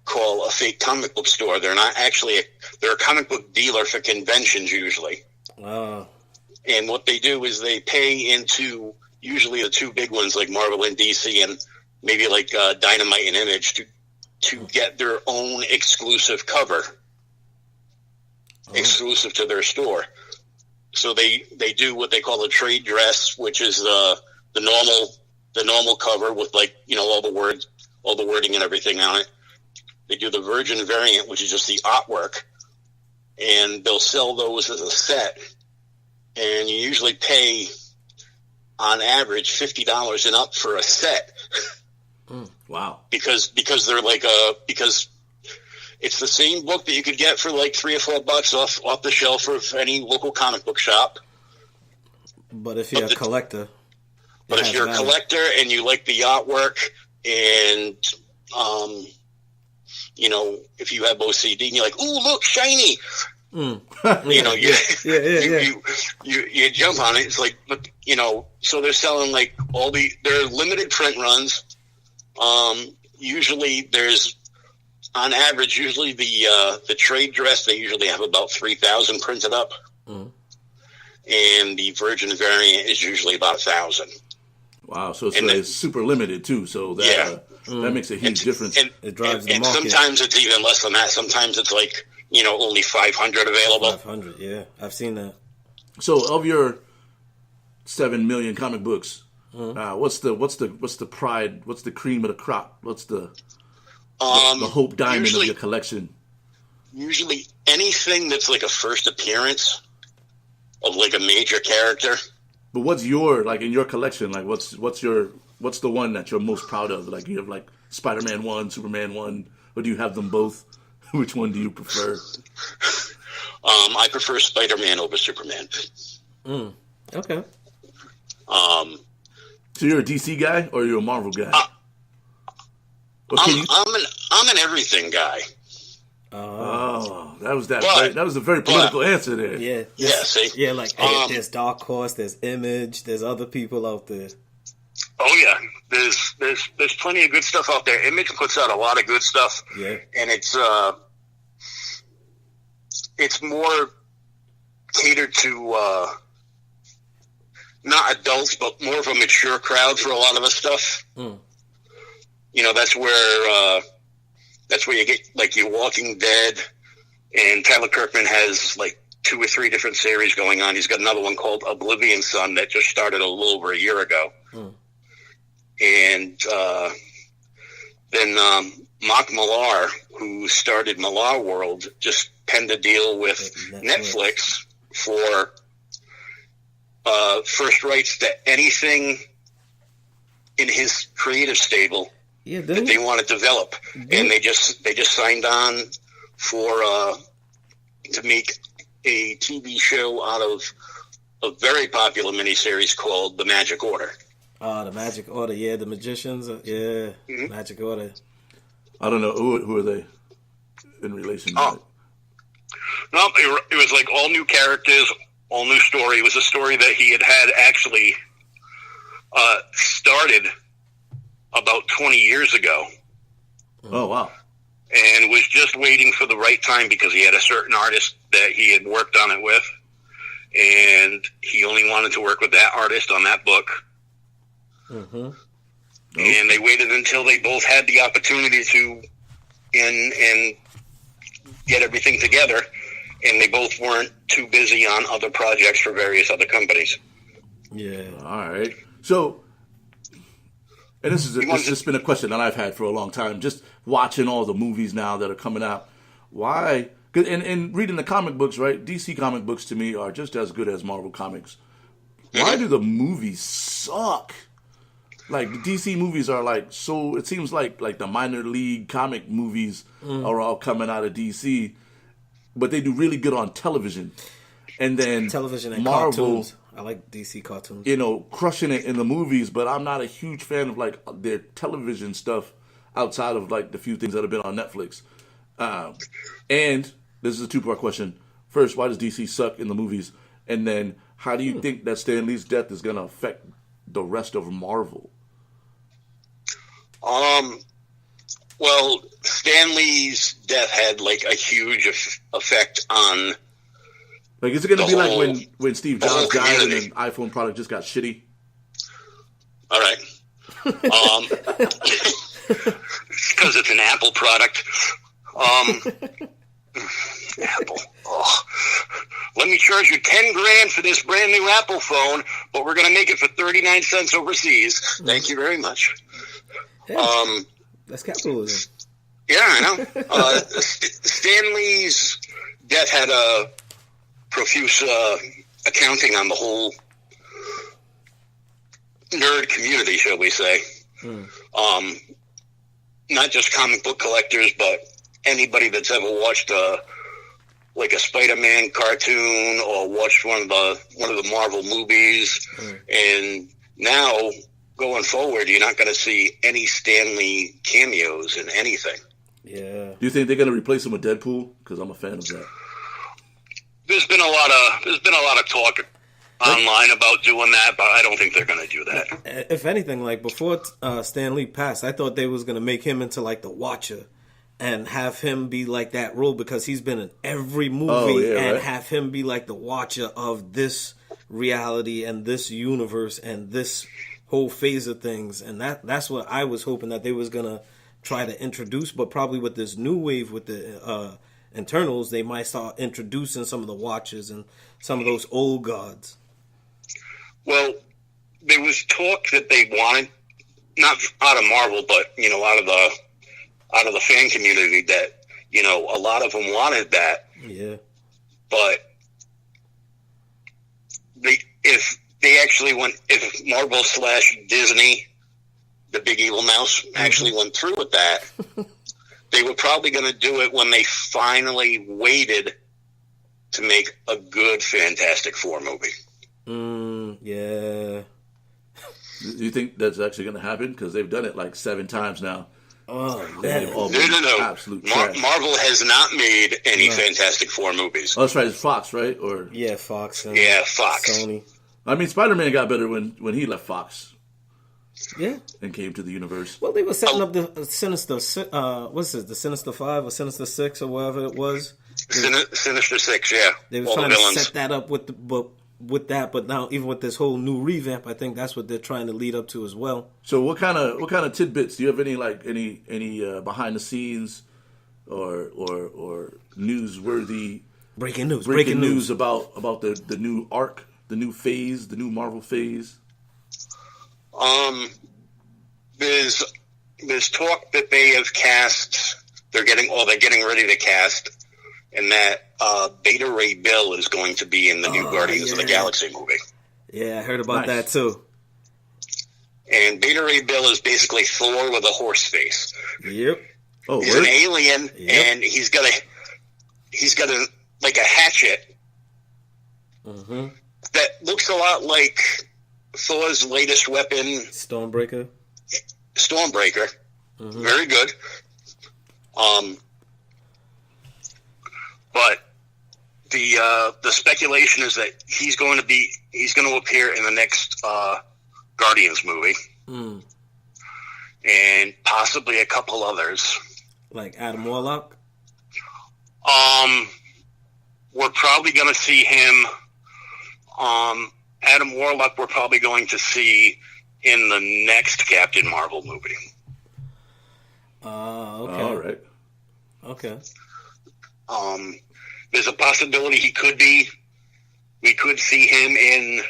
call a fake comic book store. They're not actually they're a comic book dealer for conventions usually. And what they do is they pay into usually the two big ones like Marvel and DC and maybe like Dynamite and Image to get their own exclusive cover, exclusive to their store. So they do what they call a trade dress, which is the normal cover with like all the wording and everything on it. They do the Virgin variant, which is just the artwork, and they'll sell those as a set. And you usually pay, on average, $50 and up for a set. Wow! Because they're like because it's the same book that you could get for like $3 or $4 off the shelf of any local comic book shop. But if you're a collector, if you're a collector and you like the artwork, and if you have OCD and you're like, "Ooh, look, shiny," you jump on it. It's like, but so they're selling like they're limited print runs. Usually there's, on average, the trade dress, they usually have about 3,000 printed up. And the Virgin variant is usually about 1,000. Wow. So it's super limited too. So that makes a huge difference. It drives the market. And sometimes it's even less than that. Sometimes it's like, only 500 available. 500. Yeah. I've seen that. So of your 7 million comic books, what's the pride? What's the cream of the crop? What's the hope diamond of your collection? Usually anything that's like a first appearance of like a major character. But what's your, like in your collection, like what's the one that you're most proud of? Like you have like Spider-Man 1, Superman 1, or do you have them both? Which one do you prefer? I prefer Spider-Man over Superman. Okay. So you're a DC guy or you're a Marvel guy? I'm an everything guy. That was a very political answer there. Yeah. See? Yeah, like there's Dark Horse, there's Image, there's other people out there. Oh yeah, there's plenty of good stuff out there. Image puts out a lot of good stuff. Yeah, and it's more catered to not adults, but more of a mature crowd for a lot of the stuff. That's where you get like your Walking Dead, and Tyler Kirkman has like 2 or 3 different series going on. He's got another one called Oblivion Sun that just started a little over a year ago. And then Mark Millar, who started Millar World, just penned a deal with Netflix for first rights to anything in his creative stable that they want to develop, and they just signed on for to make a TV show out of a very popular miniseries called The Magic Order. The Magic Order, yeah, the magicians, Magic Order. I don't know who are they in relation to it? No, it was like all new characters, all new story. It was a story that he had actually started about 20 years ago. Oh, wow. And was just waiting for the right time because he had a certain artist that he had worked on it with. And he only wanted to work with that artist on that book. Mm-hmm. And they waited until they both had the opportunity to and get everything together. And they both weren't too busy on other projects for various other companies. Yeah. All right. So, and this has been a question that I've had for a long time. Just watching all the movies now that are coming out. Why? And reading the comic books, right? DC comic books to me are just as good as Marvel comics. Why do the movies suck? Like, the DC movies are like, so it seems like the minor league comic movies are all coming out of DC, but they do really good on television. And then television and Marvel, cartoons. I like DC cartoons. Crushing it in the movies, but I'm not a huge fan of like their television stuff outside of like the few things that have been on Netflix. And this is a two-part question. First, why does DC suck in the movies? And then, how do you think that Stan Lee's death is going to affect the rest of Marvel? Well, Stan Lee's death had like a huge effect on. Like, is it going to be like when Steve Jobs died and then iPhone product just got shitty? All right. Because it's an Apple product. Apple. Oh. Let me charge you $10,000 for this brand new Apple phone, but we're going to make it for 39 cents overseas. Thank you very much. Hey, that's capitalism. Yeah, I know. Stan Lee's death had a profuse accounting on the whole nerd community, shall we say. Not just comic book collectors, but anybody that's ever watched a Spider-Man cartoon or watched one of the Marvel movies. And now, going forward, you're not going to see any Stan Lee cameos in anything. Yeah. Do you think they're going to replace him with Deadpool? Because I'm a fan of that. There's been a lot of talk online about doing that, but I don't think they're going to do that. If anything, like before Stan Lee passed, I thought they was going to make him into like the Watcher and have him be like that role because he's been in every movie have him be like the Watcher of this reality and this universe and this whole phase of things. And that's what I was hoping that they was going to try to introduce, but probably with this new wave with the Internals, they might start introducing some of the Watchers and some of those old gods. Well, there was talk that they wanted, not out of Marvel, but out of the fan community, that a lot of them wanted that. Yeah. But if Marvel / Disney, the big evil mouse, actually went through with that, they were probably going to do it when they finally waited to make a good Fantastic Four movie. Yeah. Do you think that's actually going to happen? Because they've done it like 7 times now. Oh, man. No. Absolute trash. Marvel has not made any Fantastic Four movies. Oh, that's right. It's Fox, right? Yeah, Fox. Fox. Sony. I mean, Spider-Man got better when he left Fox. Yeah. And came to the universe. Well, they were setting up the Sinister, what's it, the Sinister 5 or Sinister 6 or whatever it was. Sinister 6, yeah. They were trying to set that up with that, but now even with this whole new revamp, I think that's what they're trying to lead up to as well. So what kind of tidbits do you have? Any behind the scenes or newsworthy breaking news about the new arc, the new phase, the new Marvel phase? There's there's talk that they have cast. They're getting ready to cast, and that Beta Ray Bill is going to be in the new Guardians of the Galaxy movie. Yeah, I heard about that too. And Beta Ray Bill is basically Thor with a horse face. Yep. Oh, he's an alien, and he's got a like a hatchet that looks a lot like Thor's latest weapon, Stormbreaker. Very good. But the speculation is that he's going to appear in the next Guardians movie, and possibly a couple others, like Adam Warlock. We're probably going to see him. Adam Warlock, we're probably going to see in the next Captain Marvel movie. Okay. All right. Okay. There's a possibility we could see him in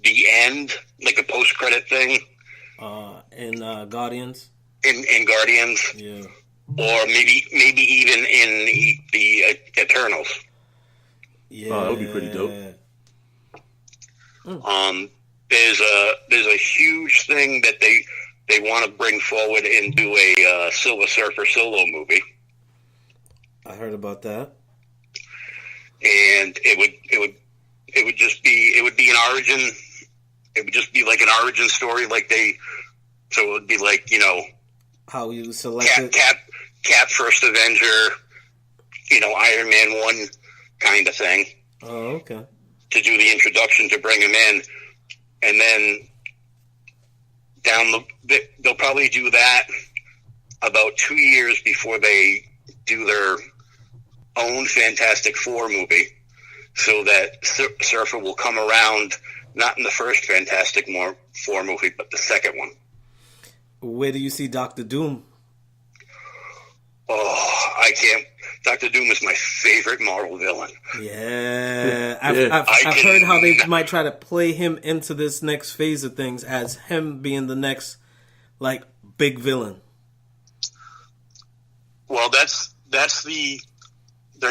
the end, like a post-credit thing. In Guardians. In Guardians. Yeah. Or maybe even in the Eternals. Yeah. Oh, that would be pretty dope. There's a huge thing that they want to bring forward and do a Silver Surfer solo movie. I heard about that. And it would just be an origin. It would just be like an origin story, so it would be like, how you selected Cap First Avenger, Iron Man 1 kind of thing. Oh, okay. To do the introduction, to bring him in, and then they'll probably do that about 2 years before they do their own Fantastic Four movie, so that Surfer will come around, not in the first Fantastic Four movie, but the second one. Where do you see Dr. Doom? Oh, I can't. Dr. Doom is my favorite Marvel villain. Yeah. I've heard how they might try to play him into this next phase of things as him being the next, big villain. Well, they're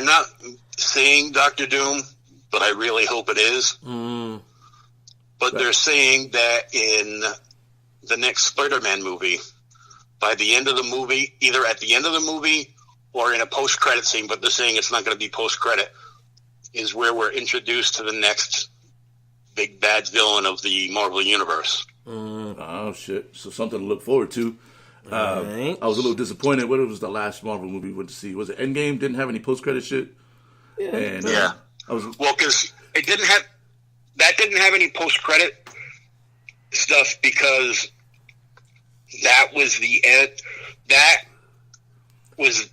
not saying Dr. Doom, but I really hope it is. But they're saying that in the next Spider-Man movie, by the end of the movie, either at the end of the movie or in a post-credit scene, but they're saying it's not going to be post-credit, is where we're introduced to the next big bad villain of the Marvel Universe. Oh, shit. So something to look forward to. Right. I was a little disappointed. What was the last Marvel movie we went to see? Was it Endgame? Didn't have any post-credit shit? Yeah. And, Because it didn't have any post-credit stuff, because that was the end. That was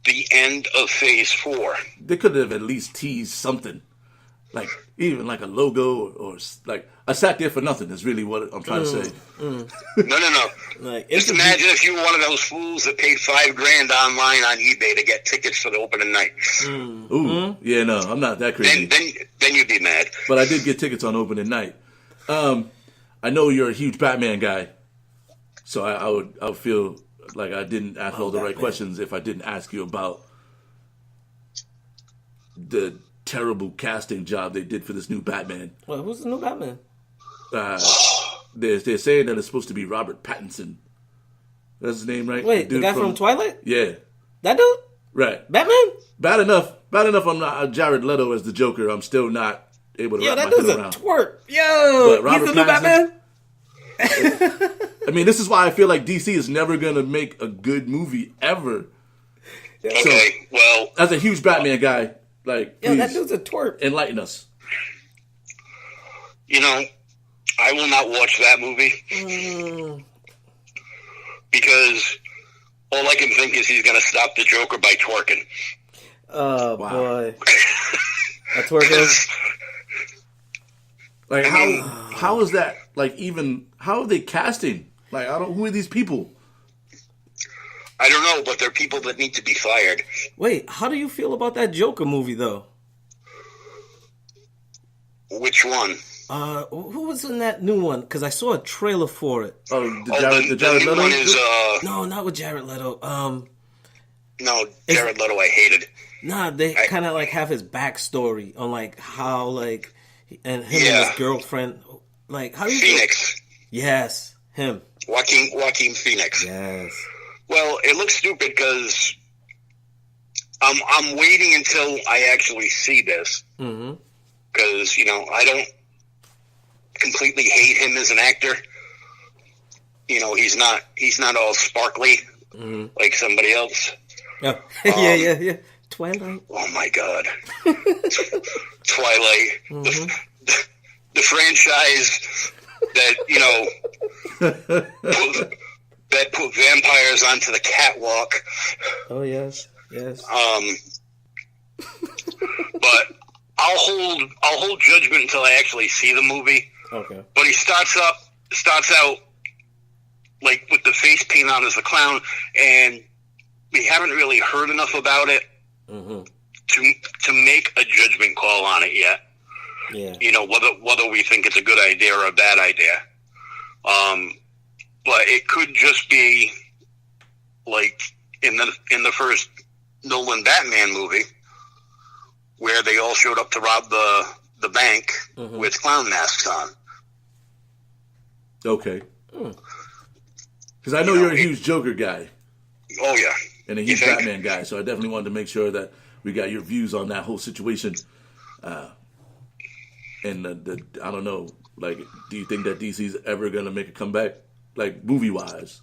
the end of Phase 4. They could have at least teased something, even like a logo or I sat there for nothing. Is really what I'm trying to say. No. Just imagine if you were one of those fools that paid $5,000 online on eBay to get tickets for the opening night. Yeah, no, I'm not that crazy. Then you'd be mad. But I did get tickets on opening night. I know you're a huge Batman guy, so I would feel like I didn't ask all the right questions if I didn't ask you about the terrible casting job they did for this new Batman. Well, who's the new Batman? They're saying that it's supposed to be Robert Pattinson. That's his name, right? Wait, the guy from Twilight? Yeah. That dude? Right. Batman? Bad enough I'm not Jared Leto as the Joker. I'm still not able to wrap my head around. Yo, that dude's a twerp. Yo, he's the new Batman? I mean, this is why I feel like DC is never going to make a good movie ever. Okay, well, as a huge Batman guy, please, that dude's a twerp. Enlighten us. I will not watch that movie because all I can think is he's going to stop the Joker by twerking. Oh, wow. Boy. That's twerking? How is that, even, how are they casting? Who are these people? I don't know, but they're people that need to be fired. Wait, how do you feel about that Joker movie, though? Which one? Who was in that new one? Because I saw a trailer for it. Oh, the Jared Leto one is no, not with Jared Leto. No, Jared Leto I hated. Nah, they kind of like have his backstory on like how like and him and his girlfriend like how do you Phoenix. Yes, him. Joaquin Phoenix. Yes. Well, it looks stupid because I'm waiting until I actually see this because I don't completely hate him as an actor. He's not all sparkly like somebody else. Oh. Yeah. Twilight. Oh my God, Twilight, the franchise that that put vampires onto the catwalk. Oh yes. But I'll hold judgment until I actually see the movie. Okay. But he starts out like with the face paint on as the clown, and we haven't really heard enough about it to make a judgment call on it yet. Yeah. Whether we think it's a good idea or a bad idea. But it could just be like in the first Nolan Batman movie where they all showed up to rob the bank with clown masks on. Okay. Because I know you're a huge Joker guy. Oh, yeah. And a huge Batman guy, so I definitely wanted to make sure that we got your views on that whole situation. And I don't know, like, do you think that DC's ever going to make a comeback, like, movie-wise?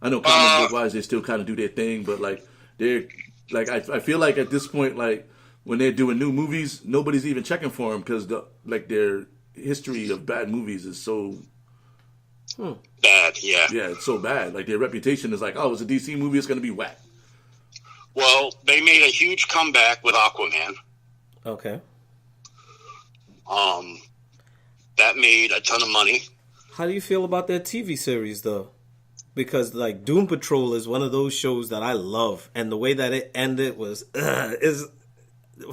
I know comic book-wise, they still kind of do their thing, but, like, they're, like, I feel like at this point, like, when they're doing new movies, nobody's even checking for them because, their history of bad movies is so... bad, yeah. Yeah, it's so bad. Like, their reputation is like, oh, it's a DC movie, it's going to be whack. Well, they made a huge comeback with Aquaman. Okay. That made a ton of money. How do you feel about that TV series, though? Because, like, Doom Patrol is one of those shows that I love, and the way that it ended was, is,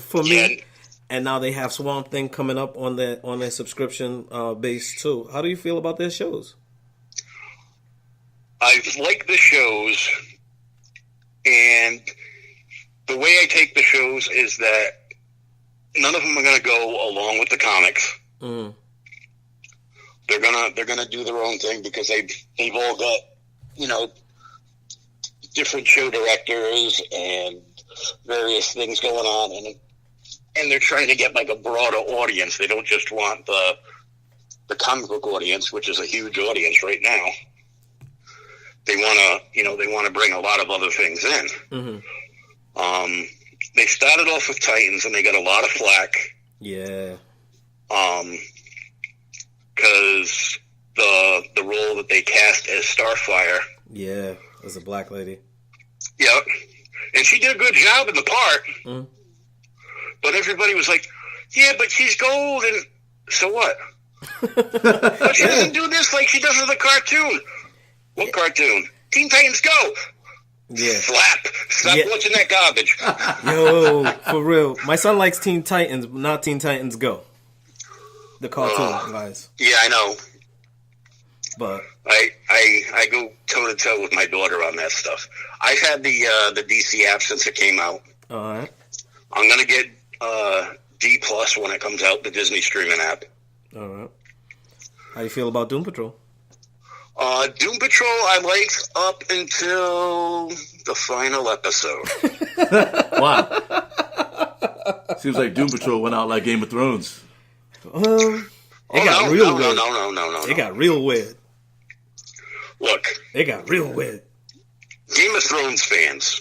for me... And now they have Swamp Thing coming up on their subscription base, too. How do you feel about their shows? I like the shows, and the way I take the shows is that none of them are going to go along with the comics. They're gonna do their own thing because they've all got different show directors and various things going on, and they're trying to get like a broader audience. They don't just want the comic book audience, which is a huge audience right now. They want to bring a lot of other things in. They started off with Titans, and they got a lot of flack. Yeah. Because the role that they cast as Starfire. Yeah, as a black lady. Yep. And she did a good job in the part. But everybody was like, yeah, but she's gold, and so what? But she doesn't do this like she does in the cartoon. What cartoon? Teen Titans Go! Yeah. Slap! Stop watching that garbage. Yo, for real. My son likes Teen Titans, but not Teen Titans Go. The cartoon, guys. Yeah, I know. But I go toe-to-toe with my daughter on that stuff. I've had the DC app since it came out. All right. I'm going to get D+ when it comes out, the Disney streaming app. All right. How you feel about Doom Patrol? Doom Patrol I liked up until the final episode. Wow. Seems like Doom Patrol went out like Game of Thrones. It got real weird. No. It got real weird. Look. It got real weird. Game of Thrones fans.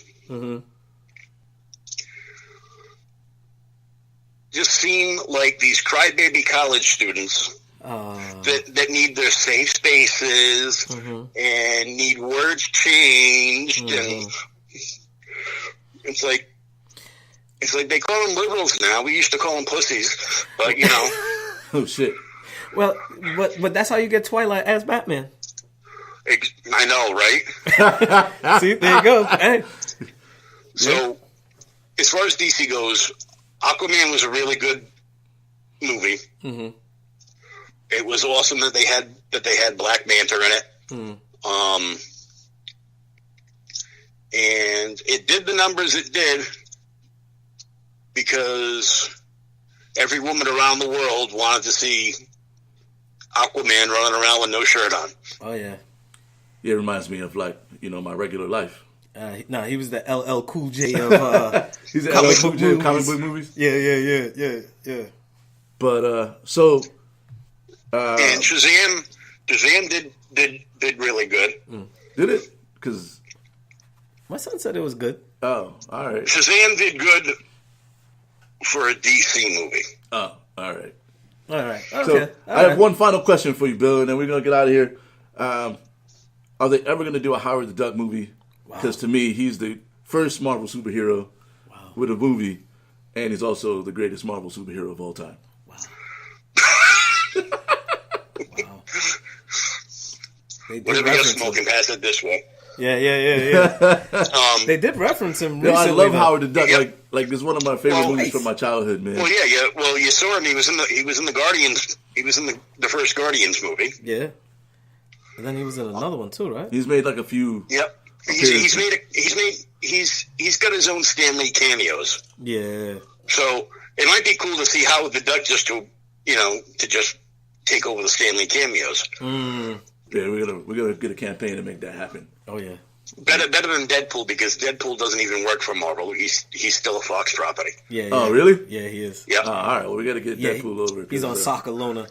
Just seem like these crybaby college students that need their safe spaces and need words changed, and it's like they call them liberals now. We used to call them pussies, but Oh shit. Well, but that's how you get Twilight as Batman. I know, right? See, there you go. Hey. So, as far as DC goes, Aquaman was a really good movie. it was awesome that they had Black Manta in it. And it did the numbers it did because every woman around the world wanted to see Aquaman running around with no shirt on. Oh, yeah. Yeah, it reminds me of, like, my regular life. He was the LL Cool J of he's the comic LL book Cool J movies. of comic book movies? Yeah. But, so... and Shazam did really good. Did it? Because... My son said it was good. Oh, all right. Shazam did good for a DC movie. Oh, all right. All right. Okay. So I have one final question for you, Bill, and then we're going to get out of here. Are they ever going to do a Howard the Duck movie? Because to me, he's the first Marvel superhero with a movie, and he's also the greatest Marvel superhero of all time. Wow. Whatever you're smoking, pass it this way. Yeah. They did reference him recently. I love Howard the Duck. Like it's one of my favorite movies from my childhood, man. Well, yeah. Well, you saw him. He was in the Guardians. He was in the first Guardians movie. Yeah. And then he was in another one too, right? He's made like a few. Yep. He's got his own Stan Lee cameos. Yeah. So it might be cool to see Howard the Duck just to just take over the Stan Lee cameos. Yeah, we're gonna get a campaign to make that happen. Oh yeah. Better than Deadpool, because Deadpool doesn't even work for Marvel. He's still a Fox property. Yeah. Oh really? Yeah, he is. Yeah. Oh, all right. Well, we got to get Deadpool over. He's on Socolona.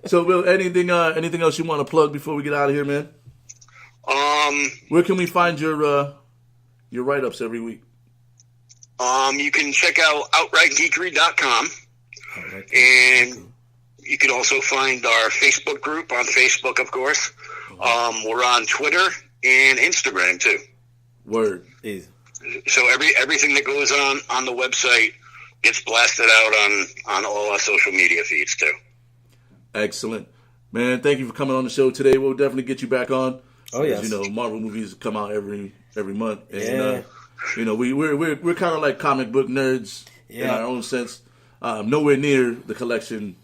So, Will, anything else you want to plug before we get out of here, man? Where can we find your write-ups every week? You can check out outrightgeekery.com, and you can also find our Facebook group on Facebook, of course. We're on Twitter and Instagram too. Word. Easy. So everything that goes on the website gets blasted out on all our social media feeds too. Excellent, man. Thank you for coming on the show today. We'll definitely get you back on. Oh yes. Marvel movies come out every month, and we're kind of like comic book nerds in our own sense. Nowhere near the collection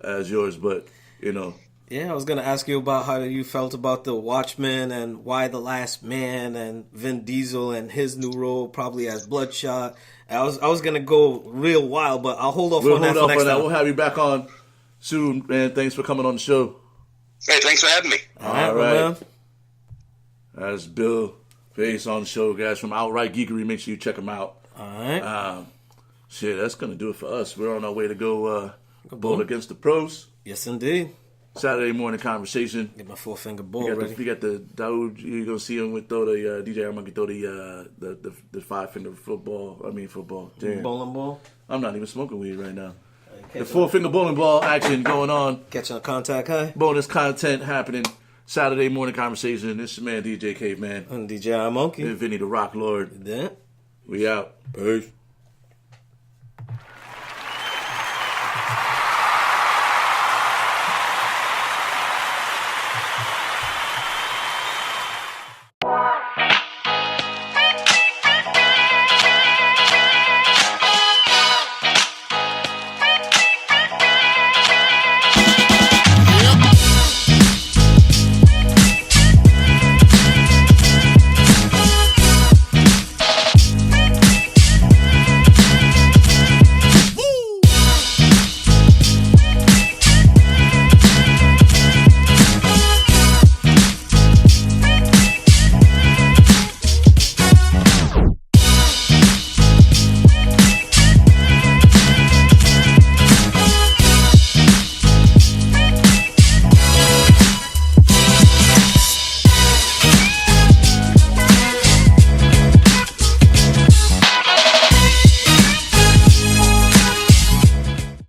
as yours, but Yeah, I was gonna ask you about how you felt about the Watchmen and why the Last Man and Vin Diesel and his new role probably as Bloodshot. I was gonna go real wild, but I'll hold off on that for next time. We'll have you back on soon, man. Thanks for coming on the show. Hey, thanks for having me. All right. That's Bill Face on the show, guys, from Outright Geekery. Make sure you check him out. All right. That's going to do it for us. We're on our way to go bowl against the pros. Yes, indeed. Saturday morning conversation. Get my 4-finger bowl ready. You got the Daoud. You're going to see him with DJ Monkey throw the 5-finger football. Football. Damn. Bowling ball? I'm not even smoking weed right now. The 4-finger bowling ball action going on. Catching a contact high. Bonus content happening. Saturday morning conversation. This is your man DJ Caveman. And DJ Monkey. And Vinny the Rock Lord. Yeah. We out. Peace.